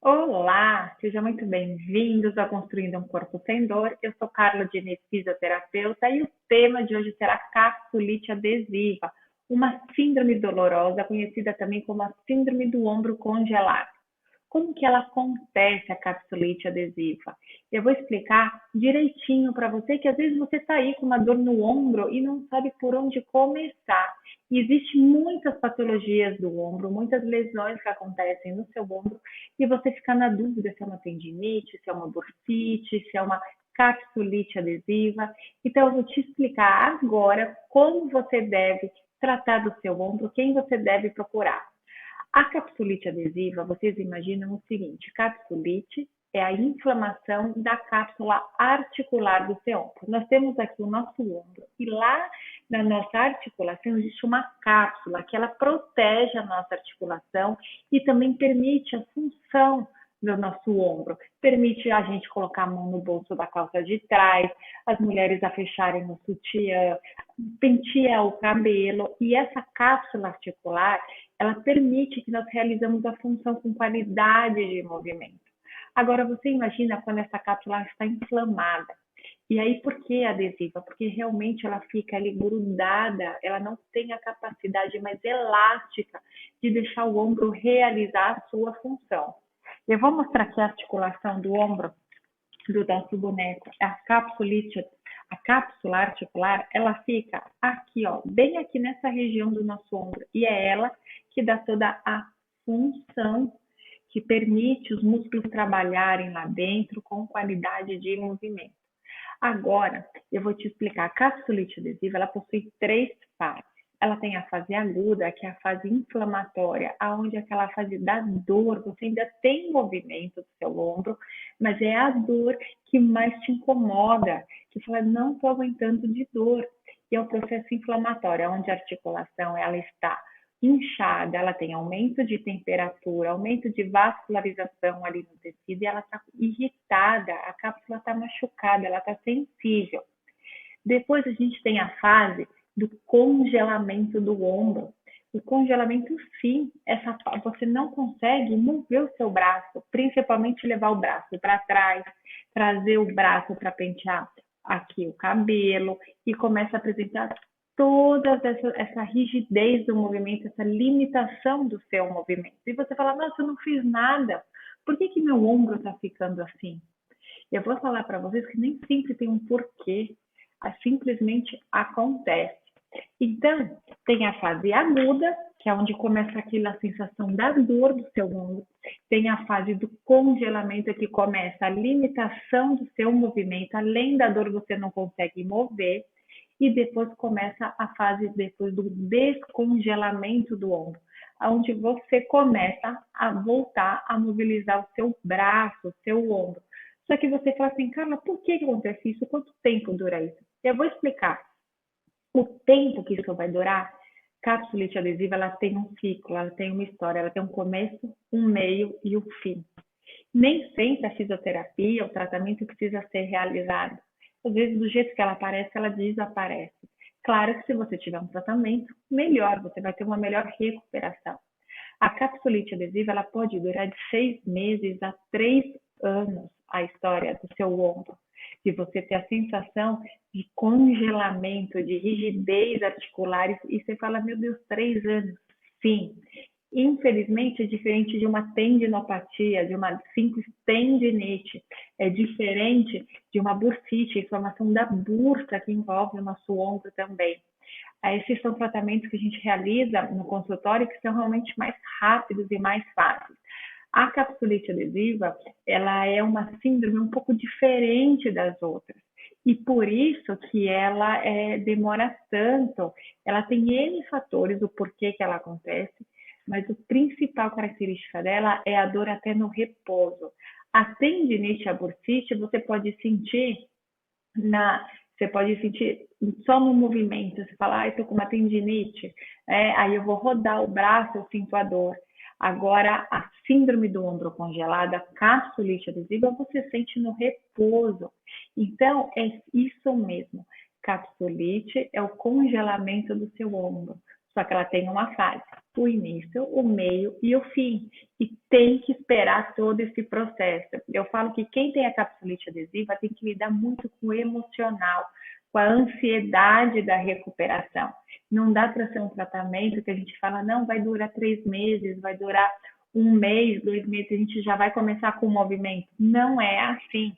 Olá, sejam muito bem-vindos a Construindo um Corpo Sem Dor. Eu sou Carla Diniz, fisioterapeuta, e o tema de hoje será capsulite adesiva, uma síndrome dolorosa conhecida também como a síndrome do ombro congelado. Como que ela acontece, a capsulite adesiva? Eu vou explicar direitinho para você, que às vezes você está aí com uma dor no ombro e não sabe por onde começar. E existem muitas patologias do ombro, muitas lesões que acontecem no seu ombro, e você fica na dúvida se é uma tendinite, se é uma bursite, se é uma capsulite adesiva. Então, eu vou te explicar agora como você deve tratar do seu ombro, quem você deve procurar. A capsulite adesiva, vocês imaginam o seguinte: capsulite é a inflamação da cápsula articular do seu ombro. Nós temos aqui o nosso ombro e lá na nossa articulação existe uma cápsula que ela protege a nossa articulação e também permite a função do nosso ombro. Permite a gente colocar a mão no bolso da calça de trás, as mulheres a fecharem o sutiã, pentear o cabelo, e essa cápsula articular ela permite que nós realizamos a função com qualidade de movimento. Agora, você imagina quando essa cápsula está inflamada. E aí, por que adesiva? Porque realmente ela fica ali grudada, ela não tem a capacidade mais elástica de deixar o ombro realizar a sua função. Eu vou mostrar aqui a articulação do ombro do nosso boneco. A cápsula articular, ela fica aqui, ó, bem aqui nessa região do nosso ombro. E é ela que dá toda a função que permite os músculos trabalharem lá dentro com qualidade de movimento. Agora, eu vou te explicar. A capsulite adesiva, ela possui três fases. Ela tem a fase aguda, que é a fase inflamatória, aonde é aquela fase da dor, você ainda tem movimento do seu ombro, mas é a dor que mais te incomoda, que fala, não estou aguentando de dor. E é o processo inflamatório, onde a articulação ela está inchada, ela tem aumento de temperatura, aumento de vascularização ali no tecido, e ela está irritada, a cápsula está machucada, ela está sensível. Depois a gente tem a fase do congelamento do ombro. O congelamento, sim, você não consegue mover o seu braço, principalmente levar o braço para trás, trazer o braço para pentear aqui o cabelo, e começa a apresentar toda essa rigidez do movimento, essa limitação do seu movimento. E você fala, nossa, eu não fiz nada, por que meu ombro está ficando assim? Eu vou falar para vocês que nem sempre tem um porquê, simplesmente acontece. Então, tem a fase aguda, que é onde começa aquela sensação da dor do seu ombro. Tem a fase do congelamento, que começa a limitação do seu movimento. Além da dor, você não consegue mover. E depois começa a fase depois do descongelamento do ombro, onde você começa a voltar a mobilizar o seu braço, o seu ombro. Só que você fala assim, Carla, por que acontece isso? Quanto tempo dura isso? Eu vou explicar. O tempo que isso vai durar, capsulite adesiva, ela tem um ciclo, ela tem uma história, ela tem um começo, um meio e um fim. Nem sempre a fisioterapia, o tratamento precisa ser realizado. Às vezes, do jeito que ela aparece, ela desaparece. Claro que se você tiver um tratamento, melhor, você vai ter uma melhor recuperação. A capsulite adesiva, ela pode durar de 6 meses a 3 anos, a história do seu ombro, de você ter a sensação de congelamento, de rigidez articular, e você fala, meu Deus, 3 anos. Sim, infelizmente é diferente de uma tendinopatia, de uma simples tendinite, é diferente de uma bursite, a inflamação da bursa que envolve o nosso ombro também. Esses são tratamentos que a gente realiza no consultório que são realmente mais rápidos e mais fáceis. A capsulite adesiva, ela é uma síndrome um pouco diferente das outras. E por isso que ela demora tanto. Ela tem N fatores, o porquê que ela acontece, mas a principal característica dela é a dor até no repouso. A tendinite, a bursite, você pode sentir só no movimento. Você fala, estou com uma tendinite, aí eu vou rodar o braço, eu sinto a dor. Agora, a síndrome do ombro congelado, a capsulite adesiva, você sente no repouso. Então, é isso mesmo. Capsulite é o congelamento do seu ombro. Só que ela tem uma fase, o início, o meio e o fim. E tem que esperar todo esse processo. Eu falo que quem tem a capsulite adesiva tem que lidar muito com o emocional, com a ansiedade da recuperação. Não dá para ser um tratamento que a gente fala, não, vai durar 3 meses, vai durar 1 mês, 2 meses, a gente já vai começar com o movimento. Não é assim.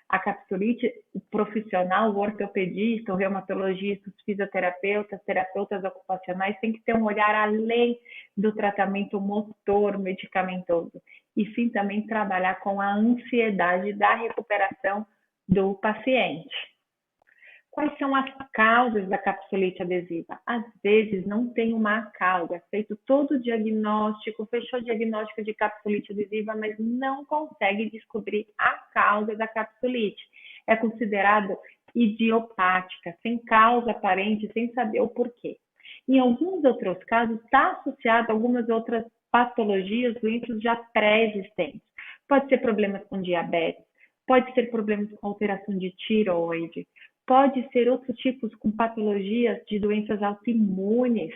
A capsulite, o profissional, o ortopedista, o reumatologista, os fisioterapeutas, terapeutas ocupacionais, tem que ter um olhar além do tratamento motor medicamentoso, e sim também trabalhar com a ansiedade da recuperação do paciente. Quais são as causas da capsulite adesiva? Às vezes não tem uma causa, feito todo o diagnóstico, fechou o diagnóstico de capsulite adesiva, mas não consegue descobrir a causa da capsulite. É considerado idiopática, sem causa aparente, sem saber o porquê. Em alguns outros casos, está associado a algumas outras patologias, doenças já pré-existentes. Pode ser problemas com diabetes, pode ser problemas com alteração de tireoide, pode ser outros tipos com patologias de doenças autoimunes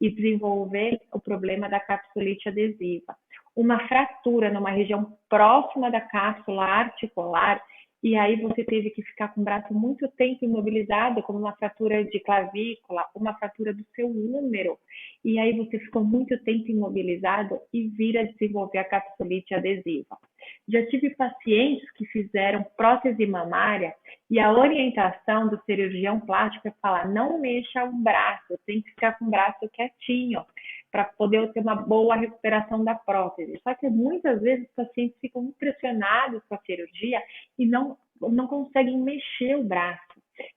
e desenvolver o problema da capsulite adesiva. Uma fratura numa região próxima da cápsula articular, e aí você teve que ficar com o braço muito tempo imobilizado, como uma fratura de clavícula, uma fratura do seu úmero, e aí você ficou muito tempo imobilizado e vir a desenvolver a capsulite adesiva. Já tive pacientes que fizeram prótese mamária e a orientação do cirurgião plástico é falar, não mexa o braço, tem que ficar com o braço quietinho, para poder ter uma boa recuperação da prótese. Só que muitas vezes os pacientes ficam impressionados com a cirurgia e não conseguem mexer o braço.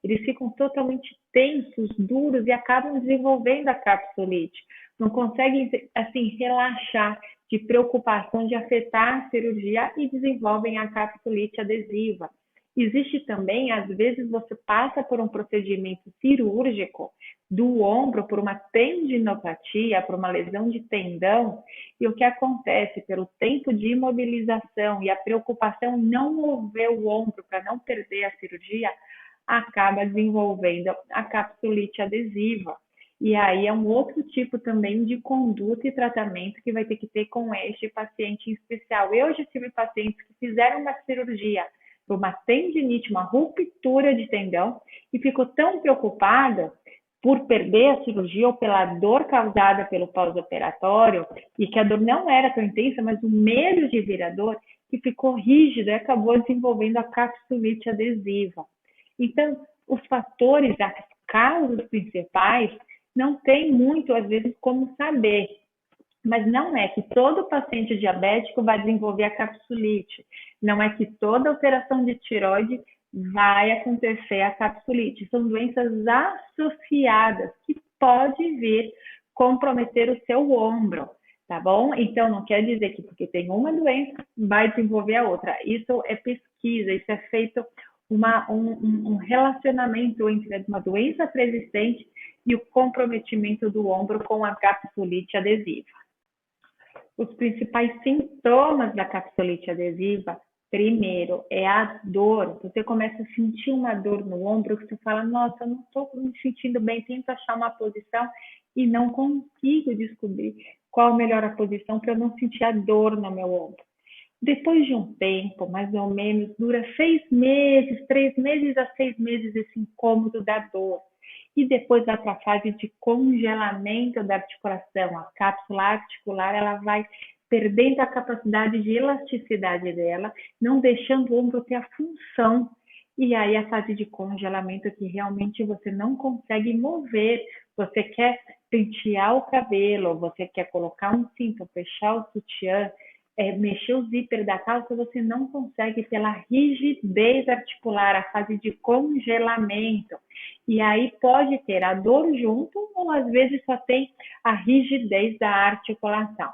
Eles ficam totalmente tensos, duros e acabam desenvolvendo a capsulite. Não conseguem, assim, relaxar de preocupação de afetar a cirurgia e desenvolvem a capsulite adesiva. Existe também, às vezes, você passa por um procedimento cirúrgico do ombro, por uma tendinopatia, por uma lesão de tendão, e o que acontece pelo tempo de imobilização e a preocupação em não mover o ombro para não perder a cirurgia, acaba desenvolvendo a capsulite adesiva. E aí é um outro tipo também de conduta e tratamento que vai ter que ter com este paciente em especial. Eu já tive pacientes que fizeram uma cirurgia por uma tendinite, uma ruptura de tendão, e ficou tão preocupada por perder a cirurgia ou pela dor causada pelo pós-operatório, e que a dor não era tão intensa, mas o medo de vir a dor, que ficou rígido e acabou desenvolvendo a capsulite adesiva. Então, os fatores, as causas principais, não tem muito, às vezes, como saber. Mas não é que todo paciente diabético vai desenvolver a capsulite. Não é que toda alteração de tireoide vai acontecer a capsulite. São doenças associadas que pode vir comprometer o seu ombro, tá bom? Então, não quer dizer que porque tem uma doença, vai desenvolver a outra. Isso é pesquisa, isso é feito um relacionamento entre uma doença pré-existente e o comprometimento do ombro com a capsulite adesiva. Os principais sintomas da capsulite adesiva, primeiro, é a dor. Você começa a sentir uma dor no ombro, que você fala, nossa, eu não estou me sentindo bem, tento achar uma posição e não consigo descobrir qual a melhor posição para eu não sentir a dor no meu ombro. Depois de um tempo, mais ou menos, dura 6 meses, 3 meses a 6 meses esse incômodo da dor. E depois vai para a fase de congelamento da articulação. A cápsula articular ela vai perdendo a capacidade de elasticidade dela, não deixando o ombro ter a função. E aí a fase de congelamento que realmente você não consegue mover. Você quer pentear o cabelo, você quer colocar um cinto, fechar o sutiã, mexer o zíper da calça, você não consegue pela rigidez articular, a fase de congelamento. E aí pode ter a dor junto ou às vezes só tem a rigidez da articulação.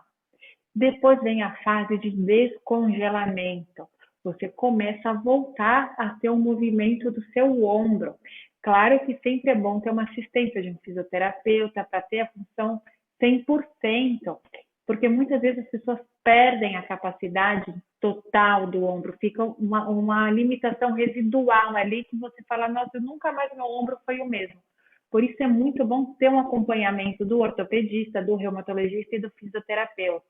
Depois vem a fase de descongelamento. Você começa a voltar a ter o movimento do seu ombro. Claro que sempre é bom ter uma assistência de um fisioterapeuta para ter a função 100%, porque muitas vezes as pessoas perdem a capacidade total do ombro, fica uma limitação residual ali que você fala, nossa, nunca mais meu ombro foi o mesmo. Por isso é muito bom ter um acompanhamento do ortopedista, do reumatologista e do fisioterapeuta,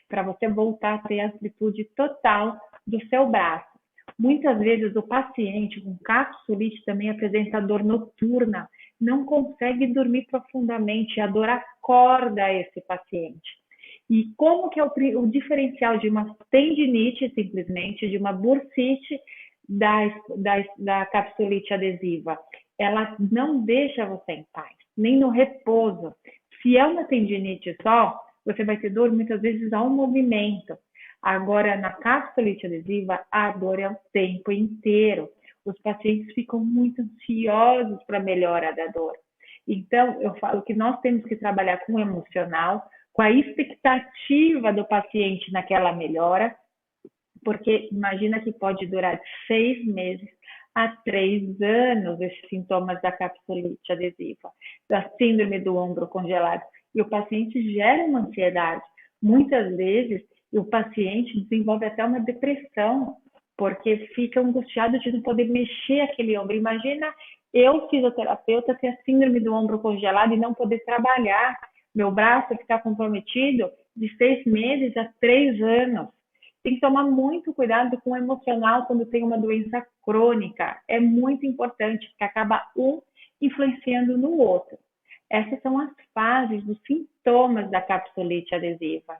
para você voltar a ter a amplitude total do seu braço. Muitas vezes o paciente com capsulite também apresenta dor noturna, não consegue dormir profundamente, a dor acorda esse paciente. E como que é o diferencial de uma tendinite, simplesmente, de uma bursite, da capsulite adesiva? Ela não deixa você em paz, nem no repouso. Se é uma tendinite só, você vai ter dor muitas vezes ao movimento. Agora, na capsulite adesiva, a dor é o tempo inteiro. Os pacientes ficam muito ansiosos para a melhora da dor. Então, eu falo que nós temos que trabalhar com o emocional, com a expectativa do paciente naquela melhora, porque imagina que pode durar de 6 meses a 3 anos esses sintomas da capsulite adesiva, da síndrome do ombro congelado. E o paciente gera uma ansiedade. Muitas vezes, o paciente desenvolve até uma depressão, porque fica angustiado de não poder mexer aquele ombro. Imagina eu, fisioterapeuta, ter a síndrome do ombro congelado e não poder trabalhar. Meu braço ficar comprometido de 6 meses a 3 anos. Tem que tomar muito cuidado com o emocional quando tem uma doença crônica. É muito importante, porque acaba um influenciando no outro. Essas são as fases dos sintomas da capsulite adesiva.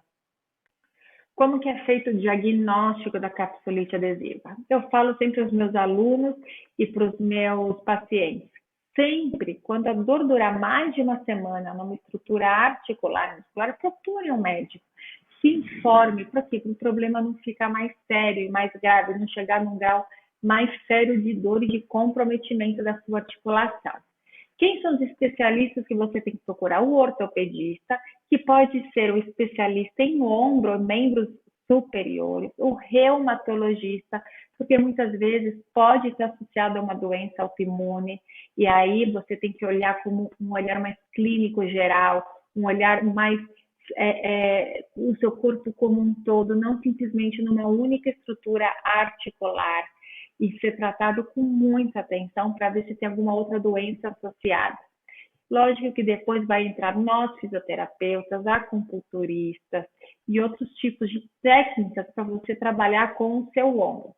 Como que é feito o diagnóstico da capsulite adesiva? Eu falo sempre aos meus alunos e para os meus pacientes. Sempre, quando a dor durar mais de uma semana numa estrutura articular, muscular, procure um médico. Se informe, para quê? Para o problema não ficar mais sério e mais grave, não chegar num grau mais sério de dor e de comprometimento da sua articulação. Quem são os especialistas que você tem que procurar? O ortopedista, que pode ser o especialista em ombro, membros superiores, o reumatologista, porque muitas vezes pode estar associado a uma doença autoimune, e aí você tem que olhar como um olhar mais clínico geral, um olhar mais o seu corpo como um todo, não simplesmente numa única estrutura articular, e ser tratado com muita atenção para ver se tem alguma outra doença associada. Lógico que depois vai entrar nós, fisioterapeutas, acupunturistas e outros tipos de técnicas para você trabalhar com o seu ombro.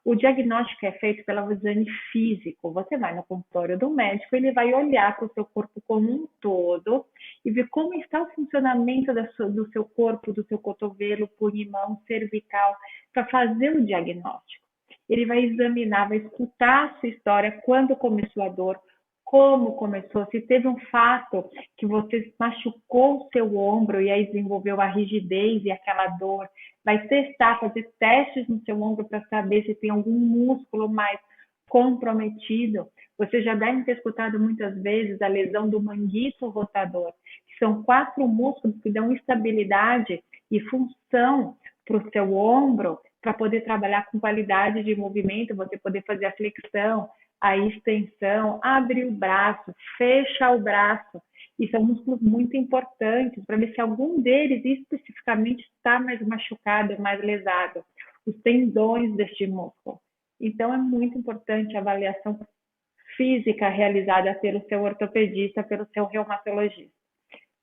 O diagnóstico é feito pelo exame físico. Você vai no consultório do médico, ele vai olhar para o seu corpo como um todo e ver como está o funcionamento do seu corpo, do seu cotovelo, punimão, cervical, para fazer o diagnóstico. Ele vai examinar, vai escutar a sua história, quando começou a dor, como começou, se teve um fato que você machucou o seu ombro e aí desenvolveu a rigidez e aquela dor. Vai testar, fazer testes no seu ombro para saber se tem algum músculo mais comprometido. Você já deve ter escutado muitas vezes a lesão do manguito rotador, que são 4 músculos que dão estabilidade e função para o seu ombro, para poder trabalhar com qualidade de movimento, você poder fazer a flexão, a extensão, abrir o braço, fechar o braço. E são músculos muito importantes para ver se algum deles especificamente está mais machucado, mais lesado. Os tendões deste músculo. Então, é muito importante a avaliação física realizada pelo seu ortopedista, pelo seu reumatologista.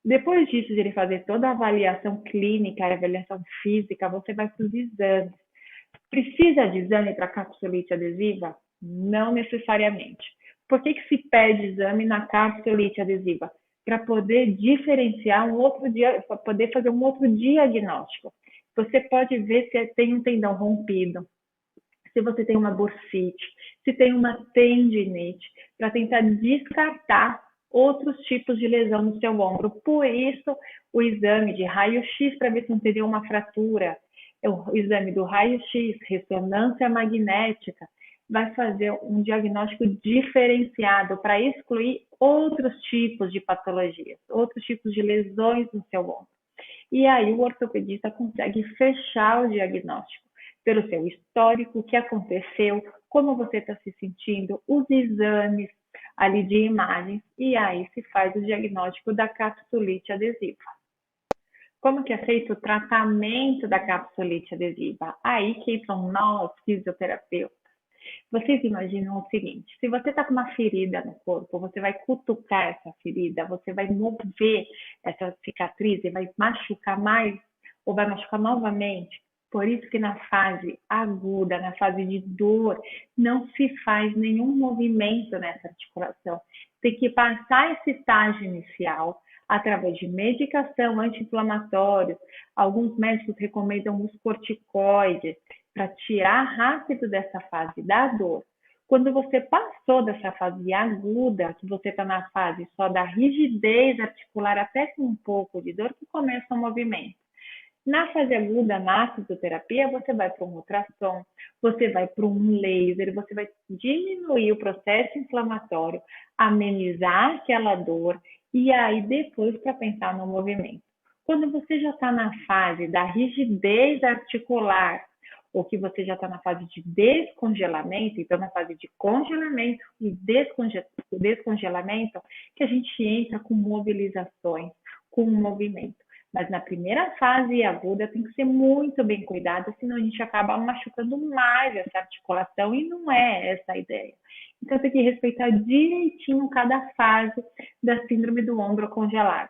Depois disso, de ele fazer toda a avaliação clínica, a avaliação física, você vai para os exames. Precisa de exame para capsulite adesiva? Não necessariamente. Por que se pede exame na capsulite adesiva? Para poder diferenciar para poder fazer um outro diagnóstico. Você pode ver se tem um tendão rompido, se você tem uma bursite, se tem uma tendinite, para tentar descartar outros tipos de lesão no seu ombro. Por isso, o exame de raio-x para ver se não teria uma fratura, o exame do raio-x, ressonância magnética, vai fazer um diagnóstico diferenciado para excluir outros tipos de patologias, outros tipos de lesões no seu ombro. E aí o ortopedista consegue fechar o diagnóstico pelo seu histórico, o que aconteceu, como você está se sentindo, os exames ali de imagens, e aí se faz o diagnóstico da capsulite adesiva. Como que é feito o tratamento da capsulite adesiva? Aí que entram nós, fisioterapeutas. Vocês imaginam o seguinte: se você está com uma ferida no corpo, você vai cutucar essa ferida, você vai mover essa cicatriz e vai machucar mais ou vai machucar novamente. Por isso que na fase aguda, na fase de dor, não se faz nenhum movimento nessa articulação. Tem que passar esse estágio inicial através de medicação anti-inflamatória. Alguns médicos recomendam os corticoides para tirar rápido dessa fase da dor. Quando você passou dessa fase aguda, que você está na fase só da rigidez articular, até com um pouco de dor, que começa o movimento. Na fase aguda, na fisioterapia, você vai para um ultrassom, você vai para um laser, você vai diminuir o processo inflamatório, amenizar aquela dor e aí depois para pensar no movimento. Quando você já está na fase da rigidez articular, ou que você já está na fase de descongelamento, então na fase de congelamento e descongelamento, que a gente entra com mobilizações, com movimento. Mas na primeira fase aguda tem que ser muito bem cuidada, senão a gente acaba machucando mais essa articulação e não é essa a ideia. Então tem que respeitar direitinho cada fase da síndrome do ombro congelado.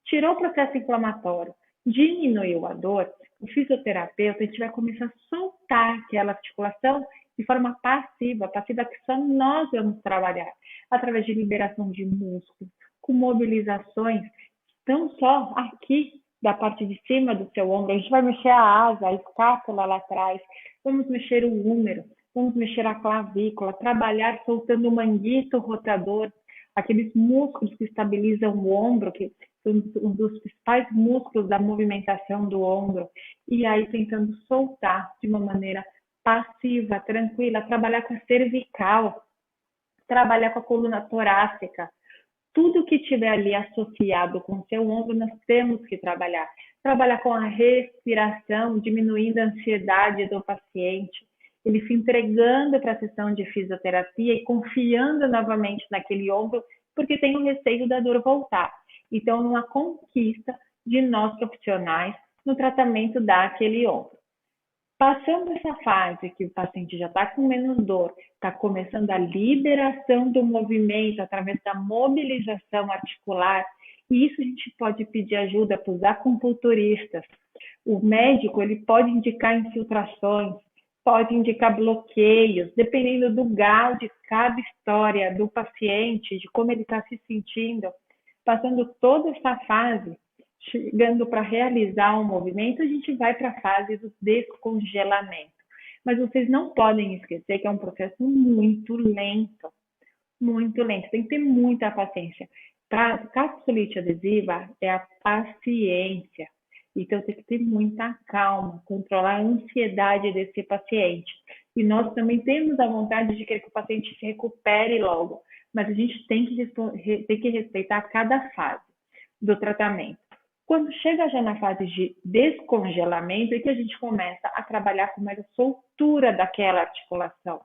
Tirou o processo inflamatório, diminuiu a dor, o fisioterapeuta a gente vai começar a soltar aquela articulação de forma passiva que só nós vamos trabalhar, através de liberação de músculos, com mobilizações, não só aqui da parte de cima do seu ombro, a gente vai mexer a asa, a escápula lá atrás, vamos mexer o húmero, vamos mexer a clavícula, trabalhar soltando o manguito rotador, aqueles músculos que estabilizam o ombro, que são um dos principais músculos da movimentação do ombro, e aí tentando soltar de uma maneira passiva, tranquila, trabalhar com a cervical, trabalhar com a coluna torácica, tudo que tiver ali associado com o seu ombro, nós temos que trabalhar. Trabalhar com a respiração, diminuindo a ansiedade do paciente, ele se entregando para a sessão de fisioterapia e confiando novamente naquele ombro, porque tem o receio da dor voltar. Então, uma conquista de nós profissionais no tratamento daquele ombro. Passando essa fase que o paciente já está com menos dor, está começando a liberação do movimento através da mobilização articular, e isso a gente pode pedir ajuda para os acupunturistas. O médico ele pode indicar infiltrações, pode indicar bloqueios, dependendo do grau de cada história do paciente, de como ele está se sentindo. Passando toda essa fase, chegando para realizar um movimento, a gente vai para a fase do descongelamento. Mas vocês não podem esquecer que é um processo muito lento, muito lento. Tem que ter muita paciência. Para capsulite adesiva é a paciência. Então tem que ter muita calma, controlar a ansiedade desse paciente. E nós também temos a vontade de querer que o paciente se recupere logo, mas a gente tem que respeitar cada fase do tratamento. Quando chega já na fase de descongelamento, é que a gente começa a trabalhar com mais a soltura daquela articulação.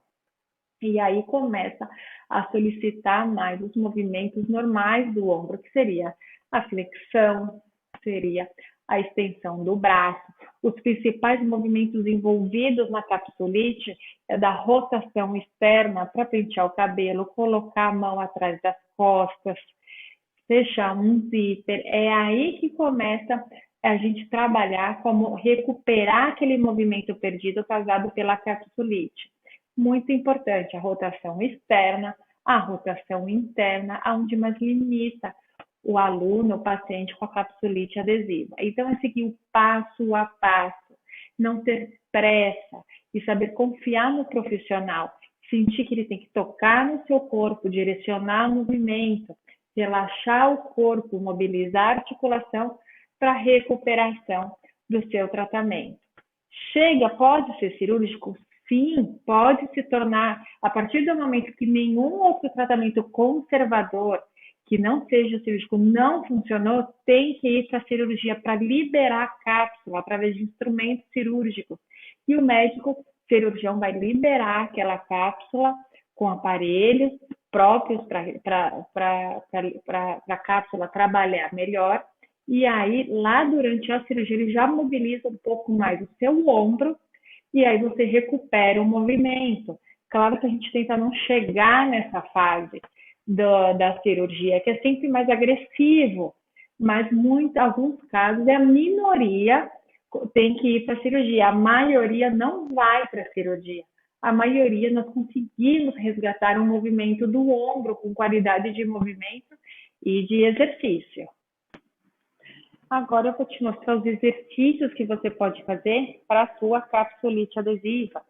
E aí começa a solicitar mais os movimentos normais do ombro, que seria a flexão, seria a extensão do braço. Os principais movimentos envolvidos na capsulite é da rotação externa para pentear o cabelo, colocar a mão atrás das costas, fechar um zíper. É aí que começa a gente trabalhar como recuperar aquele movimento perdido causado pela capsulite. Muito importante a rotação externa, a rotação interna, aonde mais limita o aluno, o paciente com a capsulite adesiva. Então, é seguir o passo a passo, não ter pressa e saber confiar no profissional, sentir que ele tem que tocar no seu corpo, direcionar o movimento, relaxar o corpo, mobilizar a articulação para a recuperação do seu tratamento. Pode ser cirúrgico? Sim, pode se tornar, a partir do momento que nenhum outro tratamento conservador que não seja cirúrgico não funcionou, tem que ir para a cirurgia para liberar a cápsula através de instrumentos cirúrgicos. E o médico cirurgião vai liberar aquela cápsula com aparelhos próprios para a cápsula trabalhar melhor. E aí, lá durante a cirurgia, ele já mobiliza um pouco mais o seu ombro e aí você recupera o movimento. Claro que a gente tenta não chegar nessa fase da cirurgia, que é sempre mais agressivo, mas alguns casos é a minoria tem que ir para a cirurgia, a maioria não vai para a cirurgia. A maioria nós conseguimos resgatar um movimento do ombro com qualidade de movimento e de exercício. Agora eu vou te mostrar os exercícios que você pode fazer para a sua capsulite adesiva.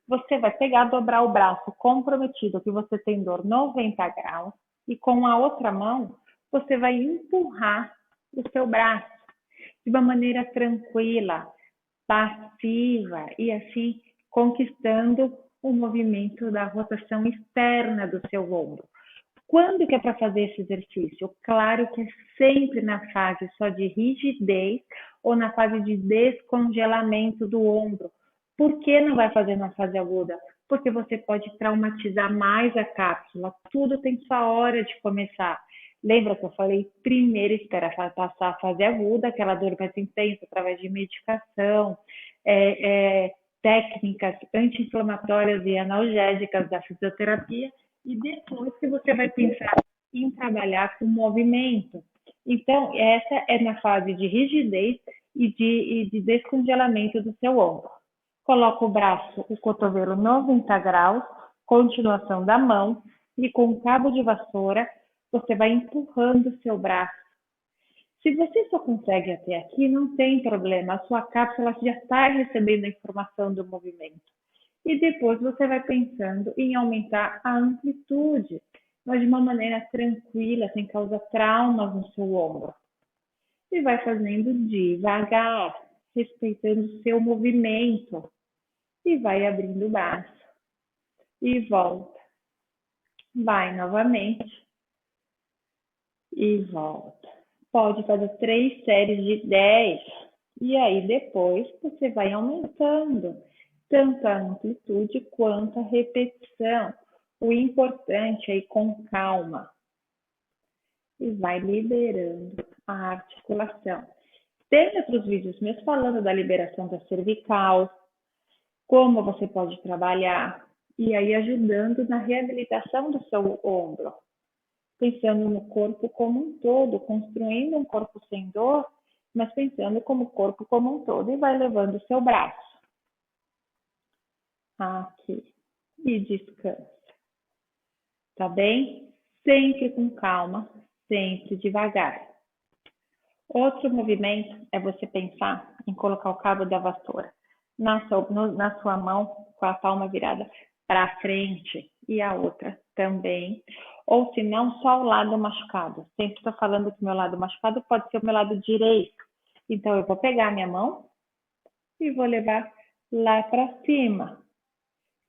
Você vai pegar, dobrar o braço comprometido, que você tem dor 90 graus, e com a outra mão, você vai empurrar o seu braço de uma maneira tranquila, passiva, e assim conquistando o movimento da rotação externa do seu ombro. Quando que é para fazer esse exercício? Claro que é sempre na fase só de rigidez ou na fase de descongelamento do ombro. Por que não vai fazer na fase aguda? Porque você pode traumatizar mais a cápsula. Tudo tem sua hora de começar. Lembra que eu falei? Primeiro espera passar a fase aguda, aquela dor mais intensa através de medicação, técnicas anti-inflamatórias e analgésicas da fisioterapia, e depois que você vai pensar em trabalhar com movimento. Então, essa é na fase de rigidez e de descongelamento do seu ombro. Coloca o braço, o cotovelo 90 graus, continuação da mão, e com o cabo de vassoura, você vai empurrando o seu braço. Se você só consegue até aqui, não tem problema, a sua cápsula já está recebendo a informação do movimento. E depois você vai pensando em aumentar a amplitude, mas de uma maneira tranquila, sem causar traumas no seu ombro. E vai fazendo devagar, respeitando o seu movimento. E vai abrindo o braço. E volta. Vai novamente. E volta. Pode fazer 3 séries de 10. E aí depois você vai aumentando tanto a amplitude quanto a repetição. O importante é ir com calma. E vai liberando a articulação. Tem outros vídeos meus falando da liberação da cervical, como você pode trabalhar, e aí ajudando na reabilitação do seu ombro. Pensando no corpo como um todo, construindo um corpo sem dor, mas pensando como corpo como um todo, e vai levando o seu braço aqui e descansa, tá bem? Sempre com calma, sempre devagar. Outro movimento é você pensar em colocar o cabo da vassoura na sua mão, com a palma virada para frente e a outra também. Ou se não, só o lado machucado. Sempre estou falando que o meu lado machucado pode ser o meu lado direito. Então, eu vou pegar a minha mão e vou levar lá para cima.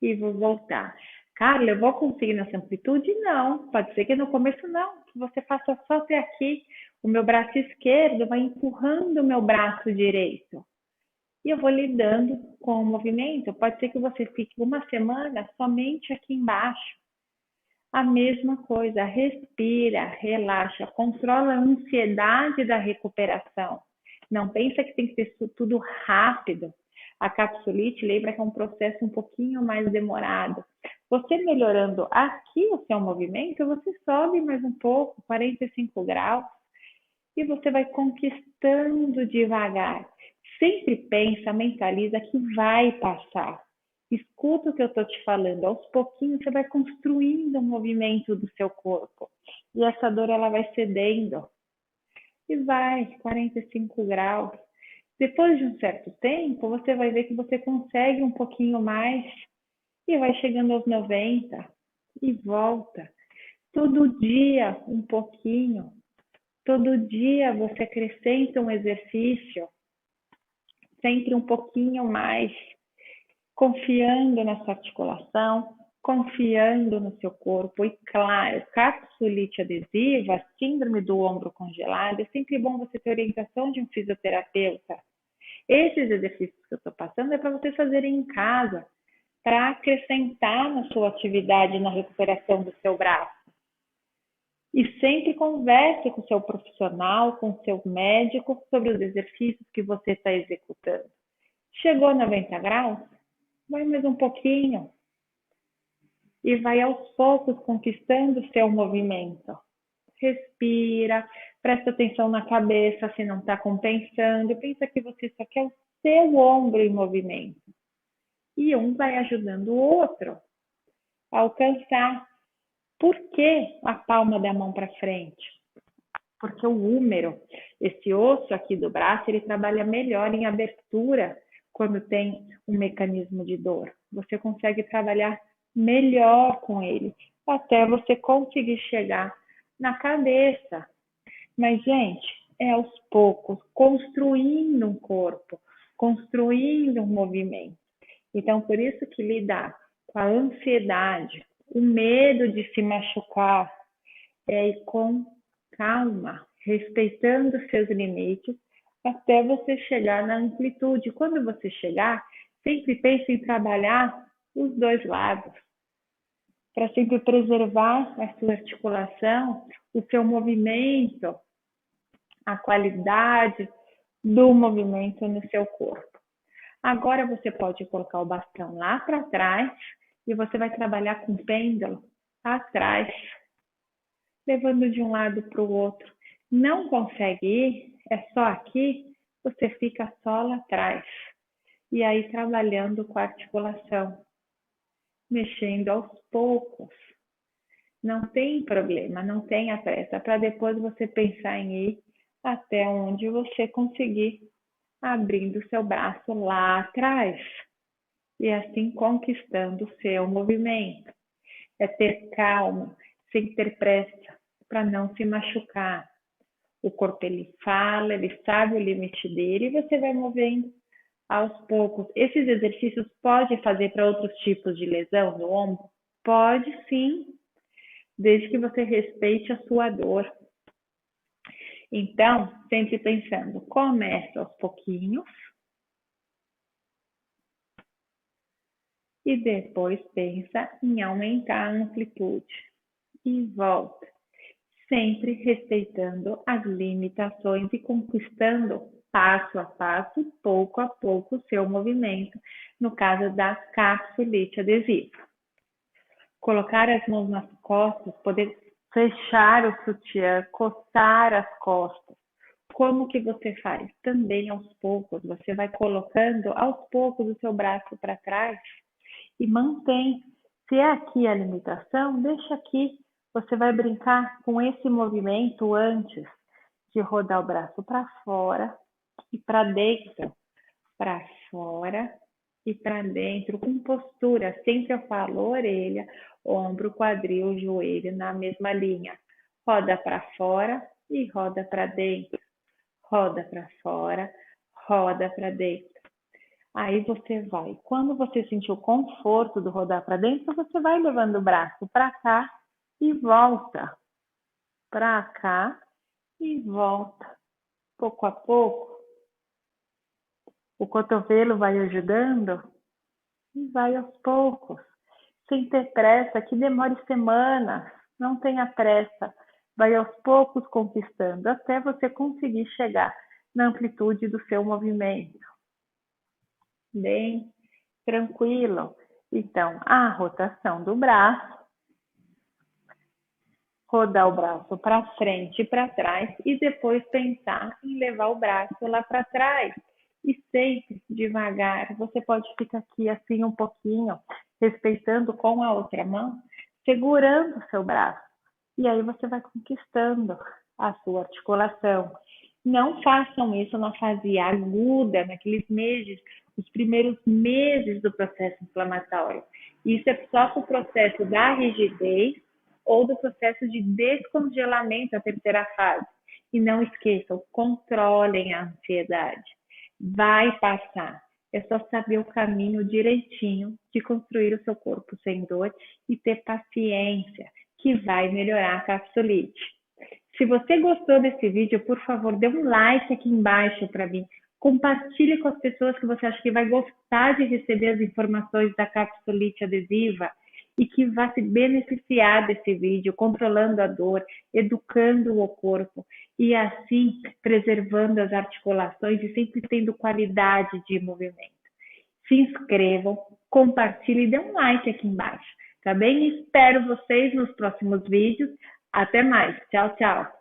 E vou voltar. Carla, eu vou conseguir nessa amplitude? Não. Pode ser que no começo não. Que você faça só até aqui. O meu braço esquerdo vai empurrando o meu braço direito. E eu vou lidando com o movimento. Pode ser que você fique uma semana somente aqui embaixo. A mesma coisa, respira, relaxa, controla a ansiedade da recuperação. Não pensa que tem que ser tudo rápido. A capsulite, lembra que é um processo um pouquinho mais demorado. Você melhorando aqui o seu movimento, você sobe mais um pouco, 45 graus, e você vai conquistando devagar. Sempre pensa, mentaliza que vai passar. Escuta o que eu estou te falando. Aos pouquinhos você vai construindo o movimento do seu corpo. E essa dor ela vai cedendo. E vai, 45 graus. Depois de um certo tempo, você vai ver que você consegue um pouquinho mais. E vai chegando aos 90. E volta. Todo dia um pouquinho. Todo dia você acrescenta um exercício. Sempre um pouquinho mais. Confiando na sua articulação, confiando no seu corpo. E claro, capsulite adesiva, síndrome do ombro congelado, é sempre bom você ter orientação de um fisioterapeuta. Esses exercícios que eu estou passando é para vocês fazerem em casa, para acrescentar na sua atividade, na recuperação do seu braço. E sempre converse com o seu profissional, com o seu médico, sobre os exercícios que você está executando. Chegou a 90 graus? Vai mais um pouquinho. e vai aos poucos conquistando o seu movimento. Respira, presta atenção na cabeça se não está compensando, pensa que você só quer o seu ombro em movimento. E um vai ajudando o outro a alcançar. Por que a palma da mão para frente? Porque o húmero, esse osso aqui do braço, ele trabalha melhor em abertura quando tem um mecanismo de dor. Você consegue trabalhar melhor com ele, até você conseguir chegar na cabeça. Mas, gente, é aos poucos, construindo um corpo, construindo um movimento. Então, por isso que lidar com a ansiedade, o medo de se machucar, é ir com calma, respeitando seus limites, até você chegar na amplitude. Quando você chegar, sempre pense em trabalhar os dois lados, para sempre preservar a sua articulação, o seu movimento, a qualidade do movimento no seu corpo. Agora você pode colocar o bastão lá para trás e você vai trabalhar com o pêndulo atrás, levando de um lado para o outro. Não consegue ir, é só aqui, você fica só lá atrás. E aí trabalhando com a articulação, mexendo aos poucos. Não tem problema, não tenha pressa, para depois você pensar em ir até onde você conseguir, abrindo o seu braço lá atrás. E assim conquistando o seu movimento. É ter calma, sem ter pressa, para não se machucar. O corpo, ele fala, ele sabe o limite dele e você vai movendo aos poucos. Esses exercícios pode fazer para outros tipos de lesão no ombro? Pode sim, desde que você respeite a sua dor. Então, sempre pensando, começa aos pouquinhos e depois pensa em aumentar a amplitude e volta, sempre respeitando as limitações e conquistando passo a passo, pouco a pouco, o seu movimento, no caso da capsulite adesiva. Colocar as mãos nas costas, poder fechar o sutiã, coçar as costas. Como que você faz? Também aos poucos, você vai colocando aos poucos o seu braço para trás e mantém. Se é aqui a limitação, deixa aqui. Você vai brincar com esse movimento antes de rodar o braço para fora e para dentro, para fora e para dentro, com postura. Sempre eu falo orelha, ombro, quadril, joelho na mesma linha. Roda para fora e roda para dentro. Roda para fora, roda para dentro. Aí você vai. Quando você sentir o conforto do rodar para dentro, você vai levando o braço para cá e volta. Para cá e volta. Pouco a pouco, o cotovelo vai ajudando e vai aos poucos, sem ter pressa, que demore semanas. Não tenha pressa. Vai aos poucos conquistando até você conseguir chegar na amplitude do seu movimento. Bem tranquilo. Então, a rotação do braço, rodar o braço para frente e para trás e depois pensar em levar o braço lá para trás. E sempre devagar, você pode ficar aqui assim um pouquinho, respeitando com a outra mão, segurando o seu braço. E aí você vai conquistando a sua articulação. Não façam isso na fase aguda, naqueles meses, os primeiros meses do processo inflamatório. Isso é só para o processo da rigidez ou do processo de descongelamento, a terceira fase. E não esqueçam, controlem a ansiedade. Vai passar. É só saber o caminho direitinho de construir o seu corpo sem dor e ter paciência, que vai melhorar a capsulite. Se você gostou desse vídeo, por favor, dê um like aqui embaixo para mim. Compartilhe com as pessoas que você acha que vai gostar de receber as informações da capsulite adesiva e que vai se beneficiar desse vídeo, controlando a dor, educando o corpo e assim preservando as articulações e sempre tendo qualidade de movimento. Se inscrevam, compartilhem e dê um like aqui embaixo. tá bem? Espero vocês nos próximos vídeos. Até mais. Tchau, tchau.